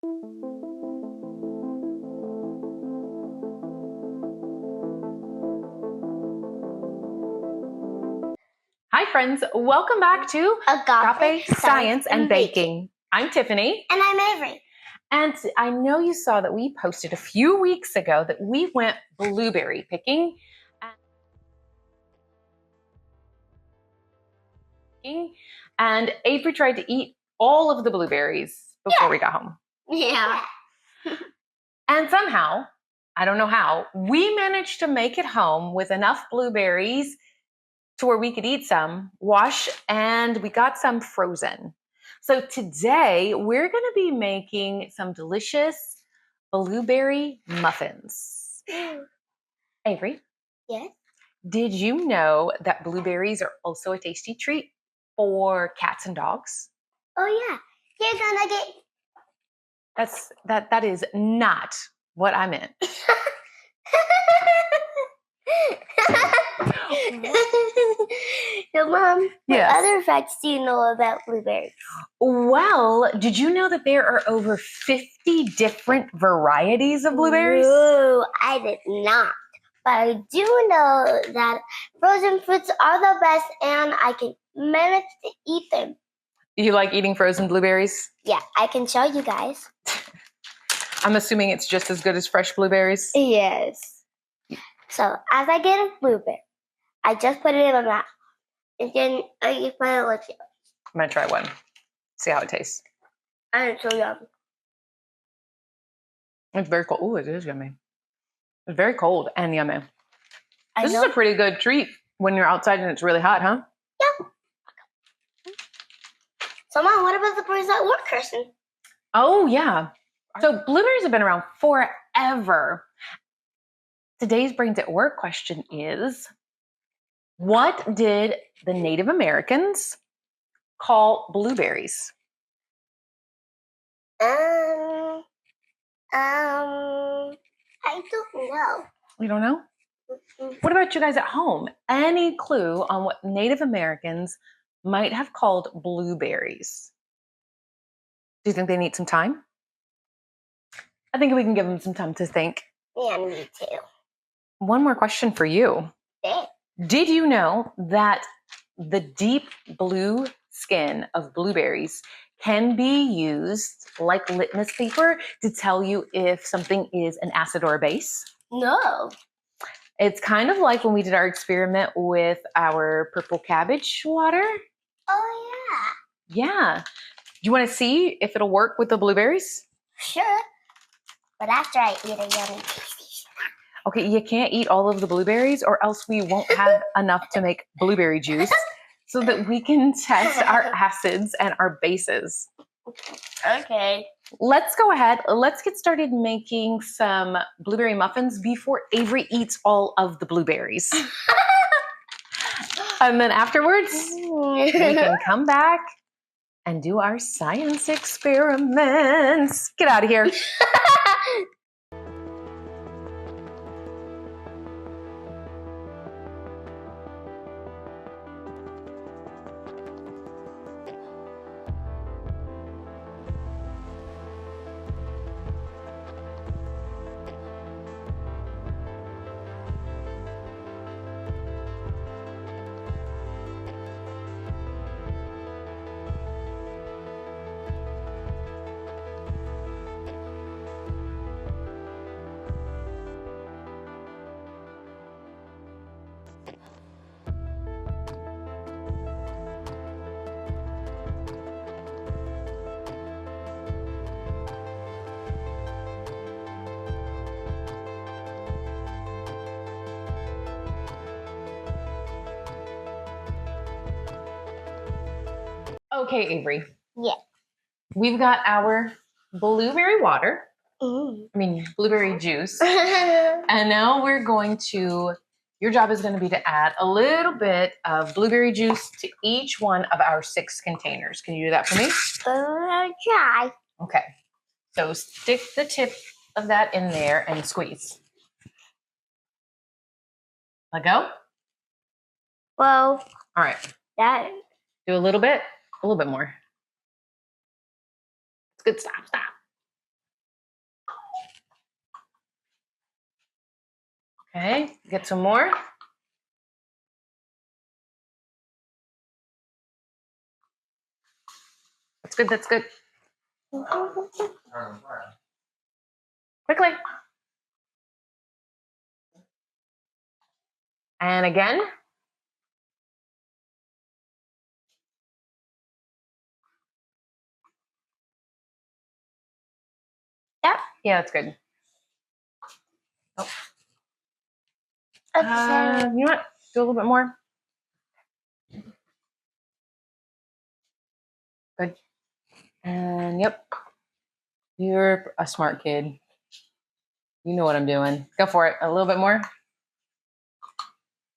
Hi friends, welcome back to Agave Science and Baking. I'm Tiffany. And I'm Avery. And I know you saw that we posted a few weeks ago that we went blueberry picking. And Avery tried to eat all of the blueberries before we got home. Yeah. And somehow, I don't know how, we managed to make it home with enough blueberries to where we could eat some, wash, and we got some frozen. So today we're going to be making some delicious blueberry muffins. Avery? Yes? Did you know that blueberries are also a tasty treat for cats and dogs? Oh yeah. Here's a nugget. That is not what I meant. So Mom, Yes. what other facts do you know about blueberries? Well, did you know that there are over 50 different varieties of blueberries? No, I did not. But I do know that frozen fruits are the best and I can manage to eat them. You like eating frozen blueberries? Yeah, I can show you guys. I'm assuming it's just as good as fresh blueberries? Yes. So as I get a blueberry, I just put it in my mouth. And then you put it like this. I'm going to try one. See how it tastes. And it's so yummy. It's very cold. Ooh, it is yummy. It's very cold and yummy. I This know. is a pretty good treat when you're outside and it's really hot, huh? Yeah. So Mom, what about the birds that work, Kirsten? Oh, yeah. So blueberries have been around forever. Today's Brains at Work question is, what did the Native Americans call blueberries? I don't know. You don't know? What about you guys at home? Any clue on what Native Americans might have called blueberries? Do you think they need some time? I think we can give them some time to think. Yeah, me too. One more question for you. Okay. Did you know that the deep blue skin of blueberries can be used like litmus paper to tell you if something is an acid or a base? No. It's kind of like when we did our experiment with our purple cabbage water. Oh yeah. Yeah. Do you want to see if it'll work with the blueberries? Sure. But after I eat a yummy tasty snack. Okay, you can't eat all of the blueberries or else we won't have enough to make blueberry juice so that we can test our acids and our bases. Okay. Let's go ahead. Let's get started making some blueberry muffins before Avery eats all of the blueberries. And then afterwards, we can come back and do our science experiments. Get out of here. Okay, Avery. Yeah. We've got our blueberry water. Blueberry juice. And now we're going to, your job is going to be to add a little bit of blueberry juice to each one of our 6 containers. Can you do that for me? Try. Okay. So stick the tip of that in there and squeeze. Let go. Well. All right. That. Do a little bit more. It's good. Stop. Okay, get some more. That's good, that's good. Quickly. And again. Yep. Yeah, that's good. Oh. Okay. You know what? Do a little bit more. Good. And yep. You're a smart kid. You know what I'm doing. Go for it. A little bit more.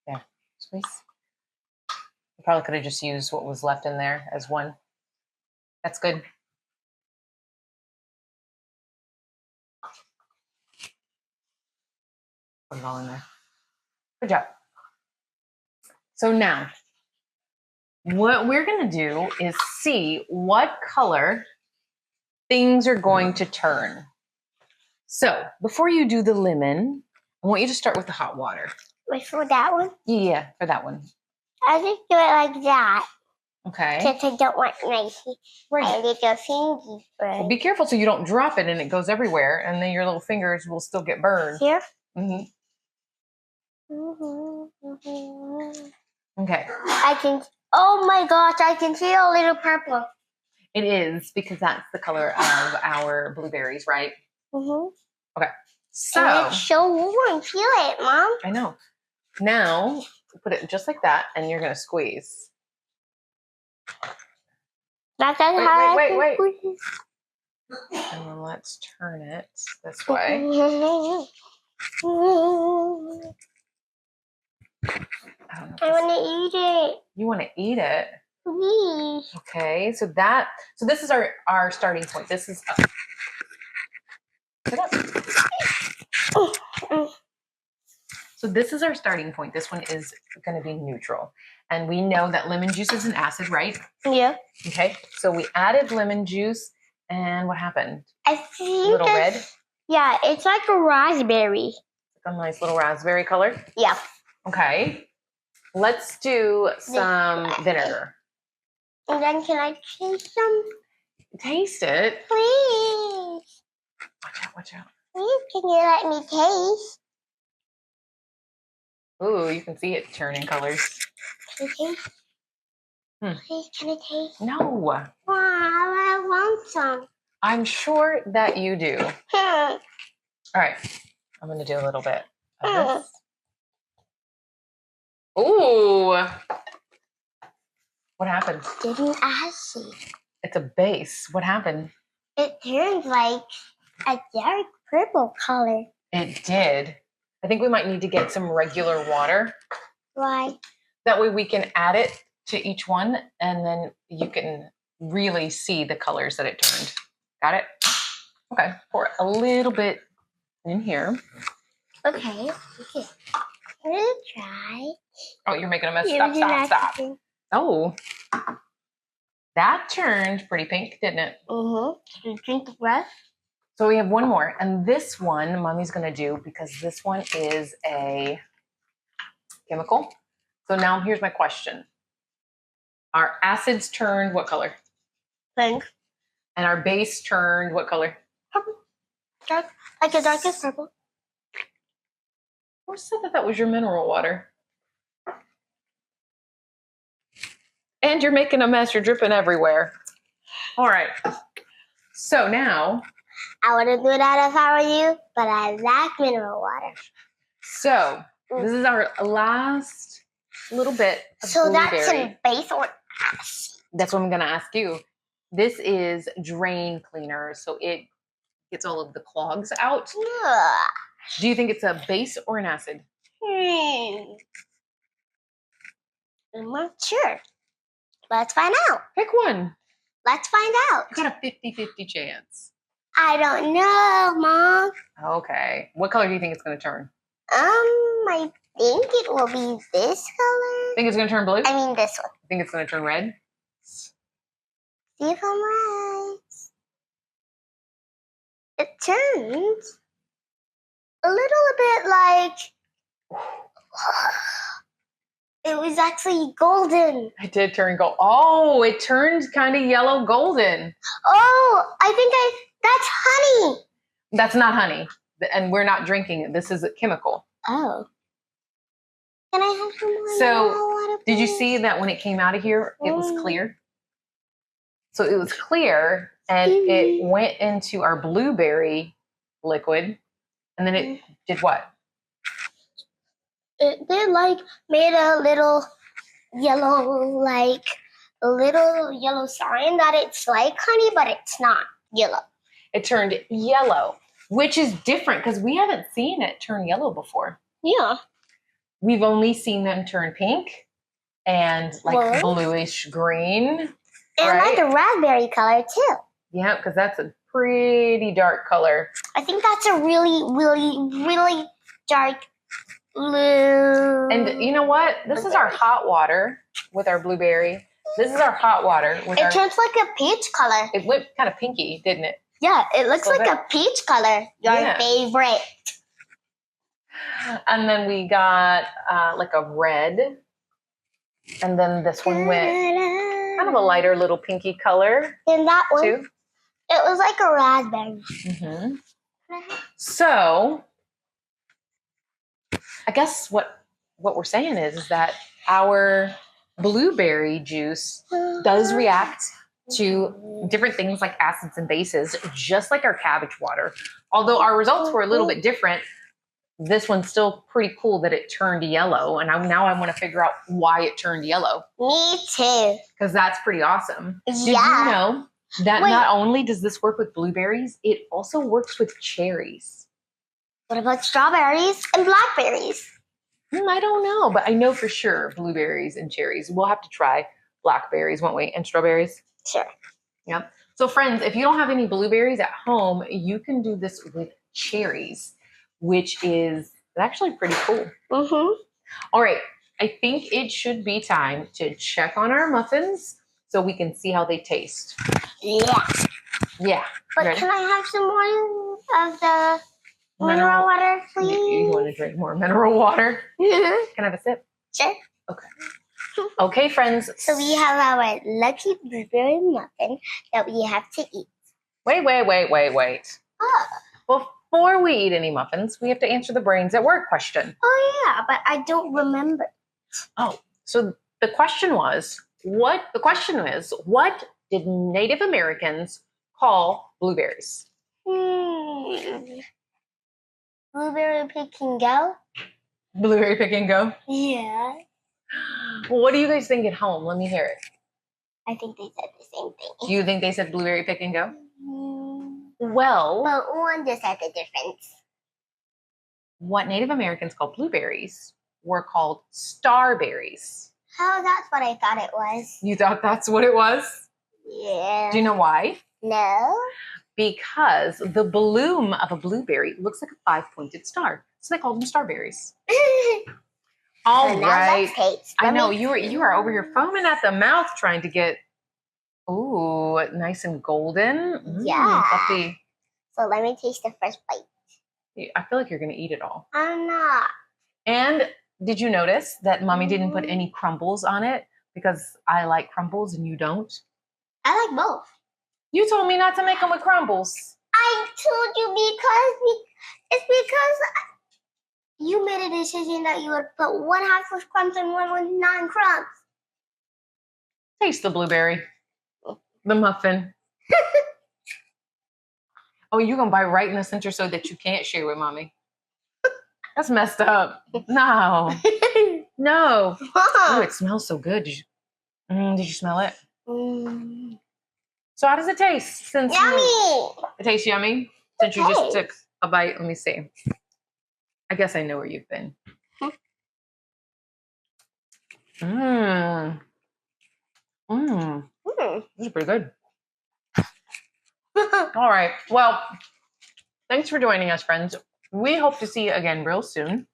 Yeah. Squeeze. You probably could have just used what was left in there as one. That's good. Put it all in there. Good job. So now, what we're going to do is see what color things are going to turn. So before you do the lemon, I want you to start with the hot water. Wait for that one. Yeah, for that one. I just do it like that. Okay. Because I don't want my little fingers burned. Well, be careful so you don't drop it and it goes everywhere, and then your little fingers will still get burned. Here? Mm-hmm. Okay. I can. Oh my gosh! I can see a little purple. It is because that's the color of our blueberries, right? Mm-hmm. Okay. So and it's so warm. Feel it, Mom. I know. Now put it just like that, and you're gonna squeeze. That's how wait. And then let's turn it this way. I want to eat it. You want to eat it? Please. Okay, so this is our starting point. This is So this is our starting point. This one is going to be neutral. And we know that lemon juice is an acid, right? Yeah. Okay, so we added lemon juice, and what happened? I think little red? Yeah, it's like a raspberry. A nice little raspberry color? Yeah. Okay, let's do some vinegar. And then can I taste some? Taste it. Please. Watch out. Please, can you let me taste? Ooh, you can see it turning colors. Can you taste? Please, can I taste? No. Wow, I want some. I'm sure that you do. All right, I'm going to do a little bit of this. Ooh. What happened? Didn't acid. It's a base. What happened? It turned like a dark purple color. It did. I think we might need to get some regular water. Why? That way we can add it to each one, and then you can really see the colors that it turned. Got it? Okay. Pour a little bit in here. Okay. I'm going to try. Oh, you're making a mess. Stop. Oh. That turned pretty pink, didn't it? Mm-hmm. Can you drink the rest? So we have one more, and this one Mommy's going to do because this one is a chemical. So now here's my question. Our acids turned what color? Pink. And our base turned what color? Purple. Dark, like a darkest purple. Who said that was your mineral water? And you're making a mess. You're dripping everywhere. All right. So now. I wouldn't do that if I were you, but I like mineral water. So this is our last little bit of blueberry. That's in base or acid? That's what I'm going to ask you. This is drain cleaner, so it gets all of the clogs out. Ugh. Do you think it's a base or an acid? I'm not sure. Let's find out. Pick one. Let's find out. You got a 50-50 chance. I don't know, Mom. Okay. What color do you think it's going to turn? I think it will be this color. Think it's going to turn blue? I mean this one. Think it's going to turn red? See if I'm right. It turns a little bit like It was actually golden. It did turn gold. Oh, it turned kind of yellow golden. Oh, I think that's honey. That's not honey. And we're not drinking it. This is a chemical. Oh. Can I have some more? So, did you see that when it came out of here, it was clear? So it was clear and it went into our blueberry liquid. And then it did what? It did made a little yellow sign that it's like honey, but it's not yellow. It turned yellow, which is different because we haven't seen it turn yellow before. Yeah. We've only seen them turn pink and bluish green. And right? a raspberry color too. Yeah, because that's a pretty dark color. I think that's a really, really, really dark blue. And you know what? This is our hot water with our blueberry. This is our hot water. It turns like a peach color. It went kind of pinky, didn't it? Yeah, it looks like a peach color. Your favorite. And then we got like a red. And then this one went kind of a lighter little pinky color. And that one, too. It was like a raspberry. Mm-hmm. So, I guess what we're saying is that our blueberry juice does react to different things like acids and bases, just like our cabbage water. Although our results were a little bit different, this one's still pretty cool that it turned yellow. And now I want to figure out why it turned yellow. Me too. Because that's pretty awesome. Yeah. Did you know that not only does this work with blueberries, it also works with cherries? What about strawberries and blackberries? I don't know, but I know for sure blueberries and cherries. We'll have to try blackberries, won't we? And strawberries? Sure. Yep. So friends, if you don't have any blueberries at home, you can do this with cherries, which is actually pretty cool. Mm-hmm. All right. I think it should be time to check on our muffins so we can see how they taste. Yeah. Yeah. But ready? Can I have some more of the mineral water, please? You want to drink more mineral water? Mm-hmm. Can I have a sip? Sure. Okay. Okay, friends. So we have our lucky blueberry muffin that we have to eat. Wait. Oh. Before we eat any muffins, we have to answer the brains at work question. Oh yeah, but I don't remember. Oh, so the question is, what did Native Americans call blueberries? Blueberry pick and go? Blueberry pick and go? Yeah. Well, what do you guys think at home? Let me hear it. I think they said the same thing. Do you think they said blueberry pick and go? Well, one just had a difference. What Native Americans called blueberries were called starberries. Oh, that's what I thought it was. You thought that's what it was? Yeah. Do you know why? No. Because the bloom of a blueberry looks like a 5-pointed star. So they called them starberries. All right. I know you are over here foaming at the mouth trying to get nice and golden. Yeah. Fluffy. So let me taste the first bite. I feel like you're going to eat it all. I'm not. And did you notice that Mommy didn't put any crumbles on it? Because I like crumbles and you don't. I like both. You told me not to make them with crumbles. I told you because you made a decision that you would put one half with crumbs and one with non-crumbs. Taste the blueberry. The muffin. Oh, you're going to bite right in the center so that you can't share with Mommy. That's messed up. No. No. Oh, it smells so good. Did you smell it? So how does it taste? Yummy. It tastes yummy? Since you just took a bite. Let me see. I guess I know where you've been. This is pretty good. All right. Well, thanks for joining us, friends. We hope to see you again real soon.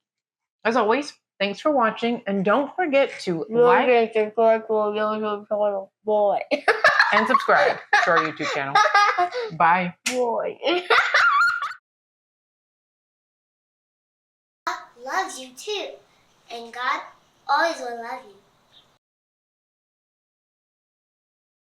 As always, thanks for watching. And don't forget to like and subscribe to our YouTube channel. Bye. Boy. loves you too. And God always will love you.